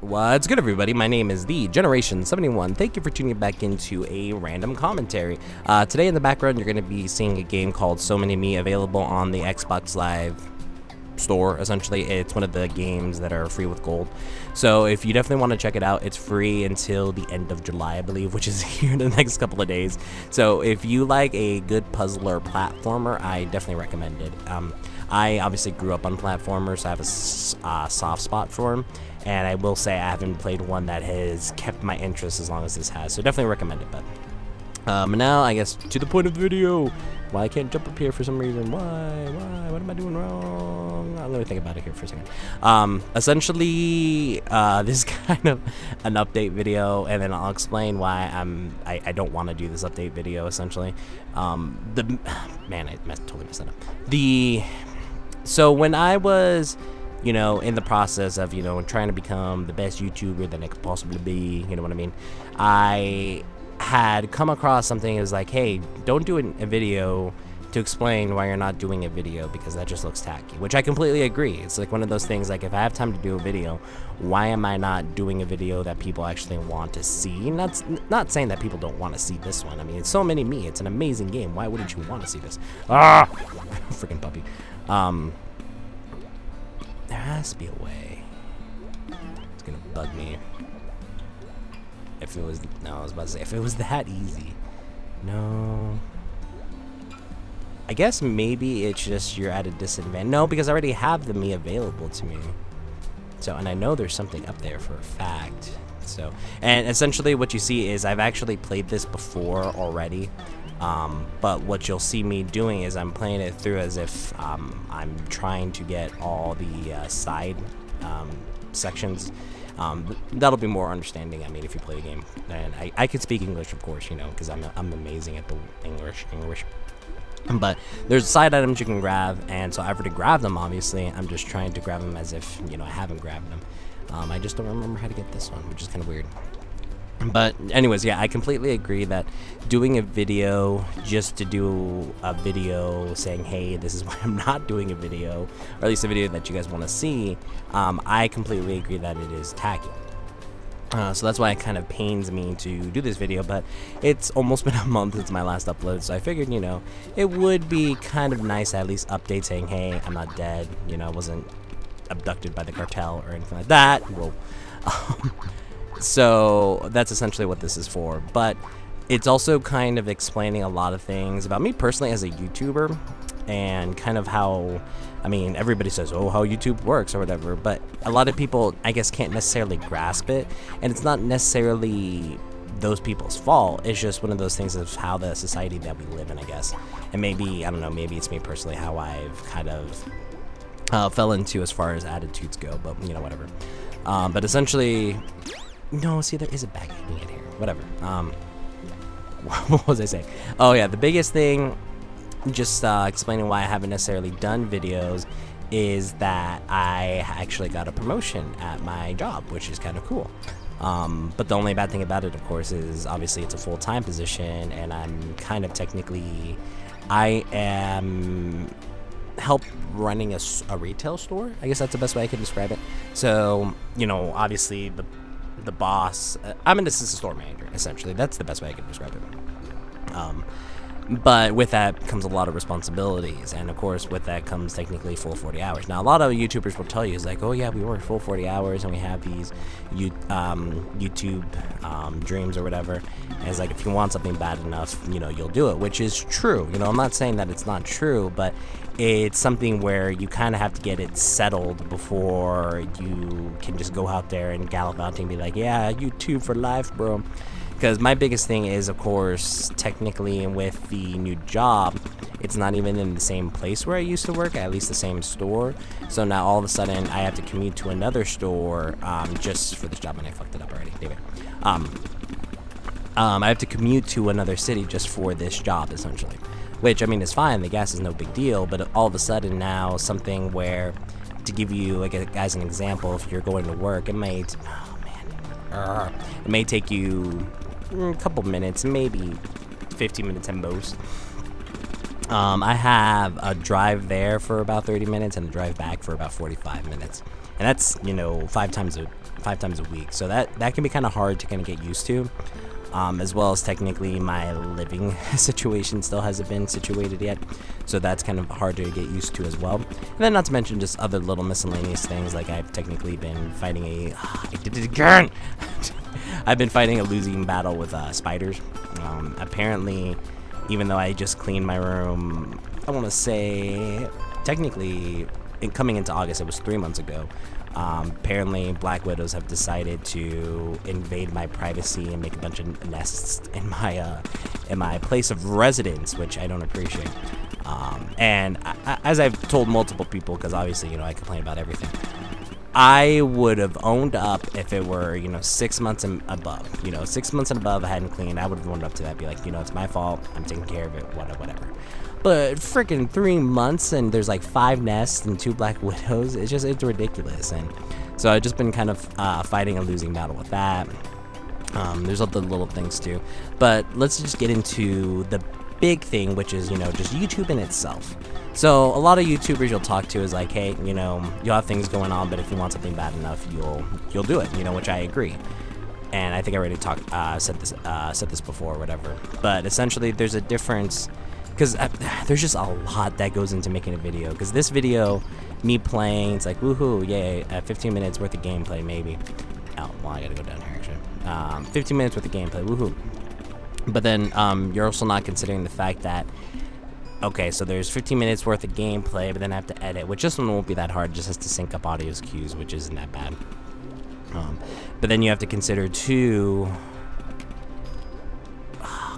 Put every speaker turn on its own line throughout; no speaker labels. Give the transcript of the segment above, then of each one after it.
What's good, everybody? My name is the Generation 71. Thank you for tuning back into a random commentary. Today in the background, you're going to be seeing a game called So Many Me available on the Xbox Live store. Essentially, it's one of the games that are free with gold. So if you definitely want to check it out, it's free until the end of July, I believe, which is here in the next couple of days. So if you like a good puzzler platformer, I definitely recommend it. I obviously grew up on platformers, so I have a soft spot for them. And I will say I haven't played one that has kept my interest as long as this has, so definitely recommend it. But now, I guess, to the point of the video. Why I can't jump up here for some reason? Why? What am I doing wrong? Let me think about it here for a second. Essentially, this is kind of an update video, and then I'll explain why I don't want to do this update video. Essentially, man, I totally messed that up. So when I was, you know, in the process of, you know, trying to become the best YouTuber that I could possibly be, you know what I mean, I had come across something that was like, hey, don't do a video to explain why you're not doing a video, because that just looks tacky, which I completely agree. It's like one of those things, like, if I have time to do a video, why am I not doing a video that people actually want to see? And that's not saying that people don't want to see this one. I mean, it's So Many Me. It's an amazing game. Why wouldn't you want to see this? Ah! Freaking puppy. There has to be a way. It's gonna bug me. If it was, no, I was about to say, if it was that easy. No. I guess maybe it's just you're at a disadvantage. No, because I already have the Me available to me. So, and I know there's something up there for a fact. So, and essentially what you see is I've actually played this before already. But what you'll see me doing is I'm playing it through as if I'm trying to get all the side sections. That'll be more understanding, I mean, if you play the game. And I can speak English, of course, you know, because I'm amazing at the English. But there's side items you can grab, and so I've already grabbed them, obviously. I'm just trying to grab them as if, you know, I haven't grabbed them. I just don't remember how to get this one, which is kind of weird. But anyways, yeah, I completely agree that doing a video just to do a video saying, hey, this is why I'm not doing a video, or at least a video that you guys want to see, I completely agree that it is tacky. So that's why it kind of pains me to do this video, but it's almost been a month since my last upload, so I figured, you know, it would be kind of nice to at least update saying, hey, I'm not dead, you know, I wasn't abducted by the cartel or anything like that. Whoa. So that's essentially what this is for, but it's also kind of explaining a lot of things about me personally as a YouTuber, and kind of how, I mean, everybody says, oh, how YouTube works or whatever, but a lot of people, I guess, can't necessarily grasp it, and it's not necessarily those people's fault. It's just one of those things of how the society that we live in, I guess. And maybe, I don't know, maybe it's me personally how I've kind of fell into as far as attitudes go, but, you know, whatever. But essentially, no, see, there is a bag hanging in here. Whatever. What was I saying? Oh, yeah, the biggest thing, just explaining why I haven't necessarily done videos, is that I actually got a promotion at my job, which is kind of cool. But the only bad thing about it, of course, is obviously it's a full-time position, and I'm kind of technically, I am help running a retail store. I guess that's the best way I could describe it. So, you know, obviously the boss, I'm an assistant store manager, essentially. That's the best way I can describe it. But with that comes a lot of responsibilities, and of course with that comes technically full 40 hours. Now, a lot of YouTubers will tell you, is like, oh yeah, we work full 40 hours and we have these YouTube dreams or whatever, and it's like, if you want something bad enough, you know, you'll do it, which is true. You know, I'm not saying that it's not true, but it's something where you kind of have to get it settled before you can just go out there and gallivant and be like, yeah, YouTube for life, bro. Because my biggest thing is, of course, technically, and with the new job, it's not even in the same place where I used to work, at least the same store. So now all of a sudden I have to commute to another store just for this job, and I fucked it up already. Damn it. I have to commute to another city just for this job, essentially. Which, I mean, is fine. The gas is no big deal, but all of a sudden now something where, to give you, like, as an example, if you're going to work, it may, it may take you a couple minutes, maybe 15 minutes at most. I have a drive there for about 30 minutes and a drive back for about 45 minutes. and that's, you know, five times a week. So that can be kind of hard to kind of get used to. As well as technically my living situation still hasn't been situated yet, so that's kind of hard to get used to as well. And then not to mention just other little miscellaneous things, like I've technically been fighting I did it again! I've been fighting a losing battle with spiders. Apparently, even though I just cleaned my room, I want to say, technically, coming into August, it was 3 months ago. Apparently, Black Widows have decided to invade my privacy and make a bunch of nests in my place of residence, which I don't appreciate. And as I've told multiple people, because obviously, you know, I complain about everything, I would have owned up if it were, you know, 6 months and above. You know, 6 months and above, I hadn't cleaned. I would have owned up to that. Be like, you know, it's my fault. I'm taking care of it. Whatever. But freaking 3 months and there's like 5 nests and 2 Black Widows. It's ridiculous. And so I've just been kind of fighting a losing battle with that. There's other little things too. But let's just get into the big thing, which is, you know, just YouTube in itself. So a lot of YouTubers you'll talk to is like, hey, you know, you'll have things going on, but if you want something bad enough, you'll do it, you know, which I agree. And I think I already said this before or whatever. But essentially, there's a difference, because there's just a lot that goes into making a video. Because this video, me playing, it's like, woohoo, yay, 15 minutes worth of gameplay, maybe. Oh, well, I gotta go down here, actually. 15 minutes worth of gameplay, woohoo. But then you're also not considering the fact that, okay, so there's 15 minutes worth of gameplay, but then I have to edit, which this one won't be that hard, just has to sync up audio's cues, which isn't that bad. But then you have to consider too,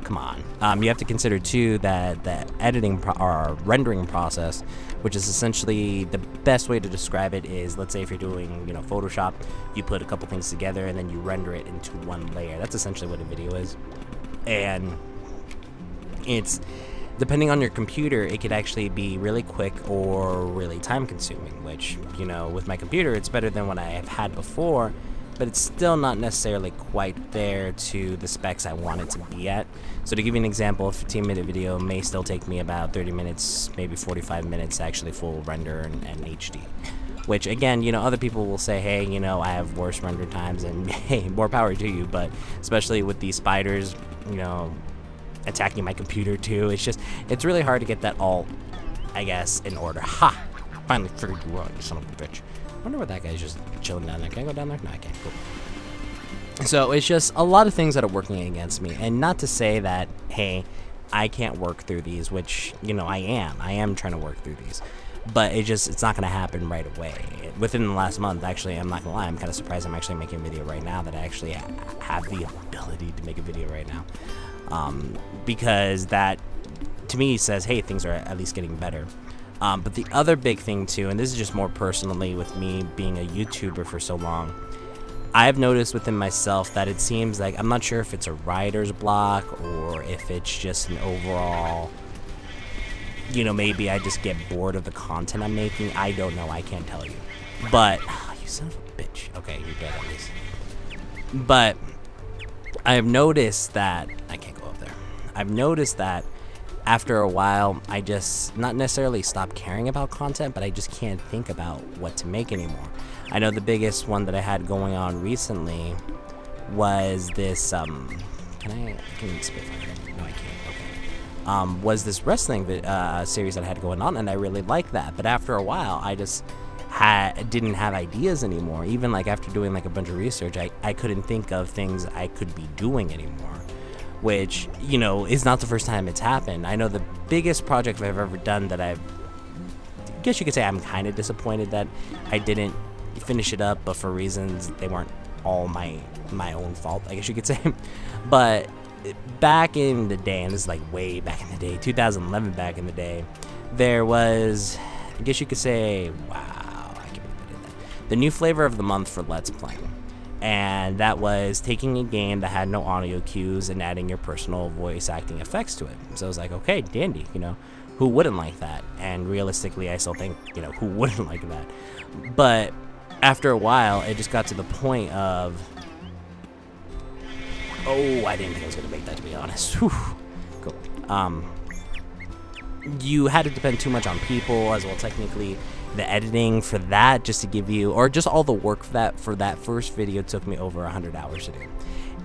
come on, you have to consider too that the editing or rendering process, which is essentially the best way to describe it is, let's say if you're doing, you know, Photoshop, you put a couple things together and then you render it into one layer. That's essentially what a video is. And it's, depending on your computer, it could actually be really quick or really time consuming, which, you know, with my computer, it's better than what I have had before, but it's still not necessarily quite there to the specs I want it to be at. So to give you an example, a 15-minute video may still take me about 30 minutes, maybe 45 minutes to actually full render and HD. Which, again, you know, other people will say, hey, you know, I have worse render times, and hey, more power to you, but especially with these spiders, you know, attacking my computer too, it's really hard to get that all, I guess, in order. Ha! Finally figured you out, you son of a bitch. I wonder what that guy's just chilling down there. Can I go down there? No, I can't. Cool. So it's just a lot of things that are working against me, and not to say that, hey, I can't work through these, which, you know, I am trying to work through these. But it's not going to happen right away. Within the last month, actually, I'm not going to lie, I'm kind of surprised I'm actually making a video right now, that I actually have the ability to make a video right now. Because that, to me, says, hey, things are at least getting better. But the other big thing, too, and this is just more personally with me being a YouTuber for so long, I've noticed within myself that it seems like, I'm not sure if it's a writer's block or if it's just an overall, you know, maybe I just get bored of the content I'm making. I don't know. I can't tell you. But, oh, you son of a bitch. Okay, you're dead at least. But I have noticed that, I can't go up there. I've noticed that after a while, I just, not necessarily stop caring about content, but I just can't think about what to make anymore. I know the biggest one that I had going on recently was this, can spit fire? No, I can't. Okay. Was this wrestling series that I had going on, and I really liked that. But after a while, I just didn't have ideas anymore. Even like after doing like a bunch of research, I couldn't think of things I could be doing anymore. Which, you know, is not the first time it's happened. I know the biggest project I've ever done that I guess you could say I'm kind of disappointed that I didn't finish it up, but for reasons they weren't all my own fault, I guess you could say. But back in the day, and this is like way back in the day, 2011 back in the day, there was, I guess you could say, wow, I can't believe I did that, the new flavor of the month for Let's Play. And that was taking a game that had no audio cues and adding your personal voice acting effects to it. So I was like, okay, dandy, you know, who wouldn't like that? And realistically, I still think, you know, who wouldn't like that? But after a while, it just got to the point of, oh, I didn't think I was going to make that, to be honest. Whew. Cool. You had to depend too much on people as well. Technically, The editing for that, just to give you, or just all the work for that first video took me over 100 hours to do.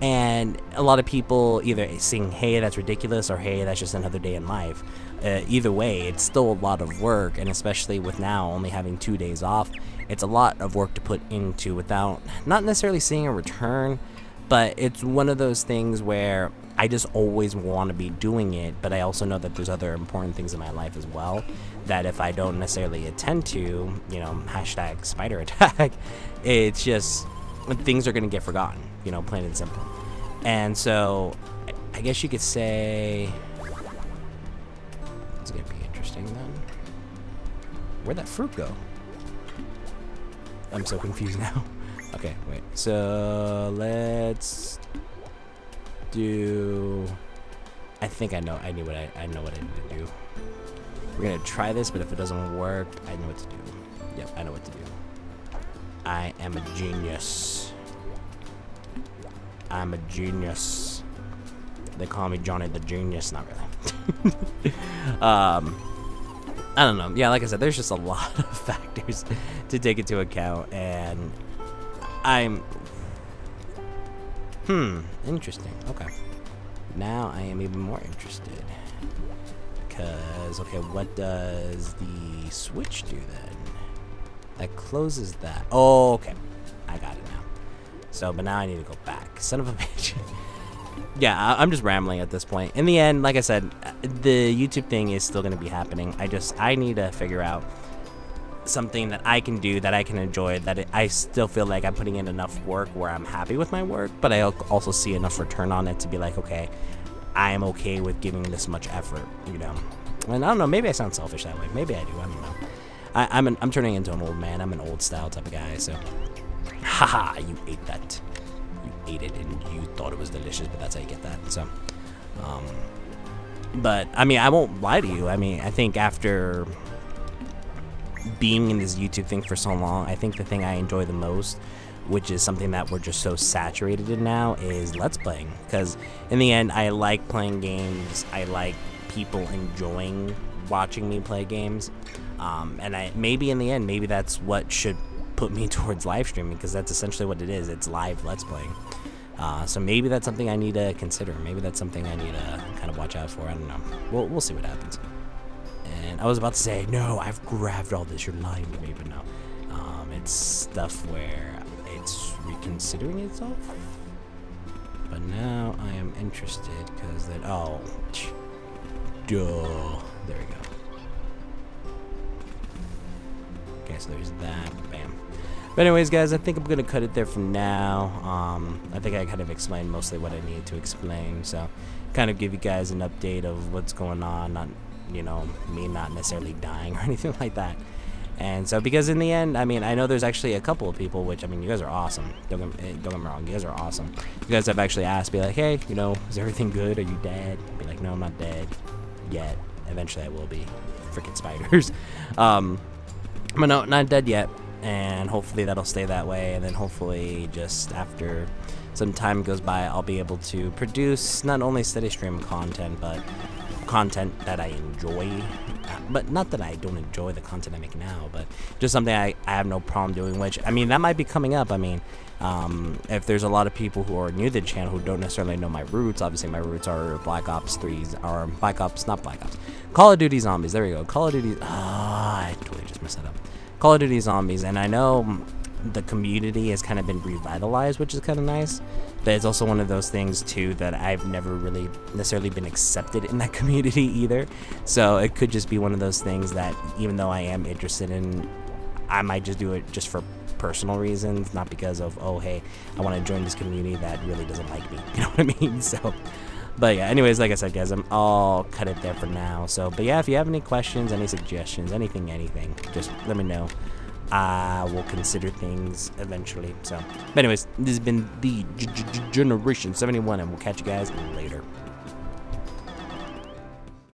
And a lot of people either saying, hey, that's ridiculous, or hey, that's just another day in life. Either way, it's still a lot of work, and especially with now only having 2 days off, it's a lot of work to put into without not necessarily seeing a return. But it's one of those things where I just always want to be doing it, but I also know that there's other important things in my life as well that if I don't necessarily attend to, you know, hashtag spider attack, it's just things are going to get forgotten, you know, plain and simple. And so I guess you could say it's going to be interesting then. Where'd that fruit go? I'm so confused now. Okay, wait. So let's do. I think I know. I know what I need to do. We're gonna try this, but if it doesn't work, I know what to do. Yep, I know what to do. I am a genius. I'm a genius. They call me Johnny the Genius. Not really. I don't know. Yeah, like I said, there's just a lot of factors to take into account, and I'm interesting. Okay, now I am even more interested because okay, what does the switch do then? That closes that. Oh, okay, I got it now. So, but now I need to go back. Son of a bitch. Yeah, I'm just rambling at this point. In the end, like I said, the YouTube thing is still going to be happening. I need to figure out something that I can do, that I can enjoy, that I still feel like I'm putting in enough work where I'm happy with my work, but I also see enough return on it to be like, okay, I am okay with giving this much effort, you know. And I don't know, maybe I sound selfish that way. Maybe I do. I don't know. I'm turning into an old man. I'm an old style type of guy, so. Haha, you ate that. You ate it and you thought it was delicious, but that's how you get that. So, but I mean, I won't lie to you. I mean, I think after being in this YouTube thing for so long, I think the thing I enjoy the most, which is something that we're just so saturated in now, is Let's Playing. Because in the end, I like playing games. I like people enjoying watching me play games. And maybe in the end, maybe that's what should put me towards live streaming, because that's essentially what it is. It's live Let's Playing. So maybe that's something I need to consider. Maybe that's something I need to kind of watch out for. I don't know. We'll see what happens. And I was about to say, no, I've grabbed all this. You're lying to me, but no. It's stuff where it's reconsidering itself. But now I am interested because that. Oh, duh. There we go. Okay, so there's that. Bam. But anyways, guys, I think I'm gonna cut it there for now. I think I kind of explained mostly what I needed to explain. So, kind of give you guys an update of what's going on. Not, you know, me not necessarily dying or anything like that. And so, because in the end, I mean, I know there's actually a couple of people, which, I mean, you guys are awesome. Don't get me wrong, you guys are awesome. You guys have actually asked, be like, hey, you know, is everything good? Are you dead? Be like, no, I'm not dead yet. Eventually I will be. Freaking spiders. But no, not dead yet. And hopefully that'll stay that way. And then hopefully just after some time goes by, I'll be able to produce not only steady stream content, but content that I enjoy. But not that I don't enjoy the content I make now, but just something I have no problem doing, which, I mean, that might be coming up. I mean, if there's a lot of people who are new to the channel who don't necessarily know my roots, obviously my roots are Black Ops 3's, or Black Ops, not Black Ops, Call of Duty Zombies, there we go, Call of Duty, I totally just messed that up, Call of Duty Zombies, and I know the community has kind of been revitalized, which is kind of nice, but it's also one of those things too that I've never really necessarily been accepted in that community either, so it could just be one of those things that even though I am interested in, I might just do it just for personal reasons, not because of, oh hey, I want to join this community that really doesn't like me, you know what I mean? So, but yeah, anyways, like I said, guys, I'll cut it there for now. So, but yeah, if you have any questions, any suggestions, anything, just let me know. I will consider things eventually. So, but anyways, this has been the Generation 71, and we'll catch you guys later.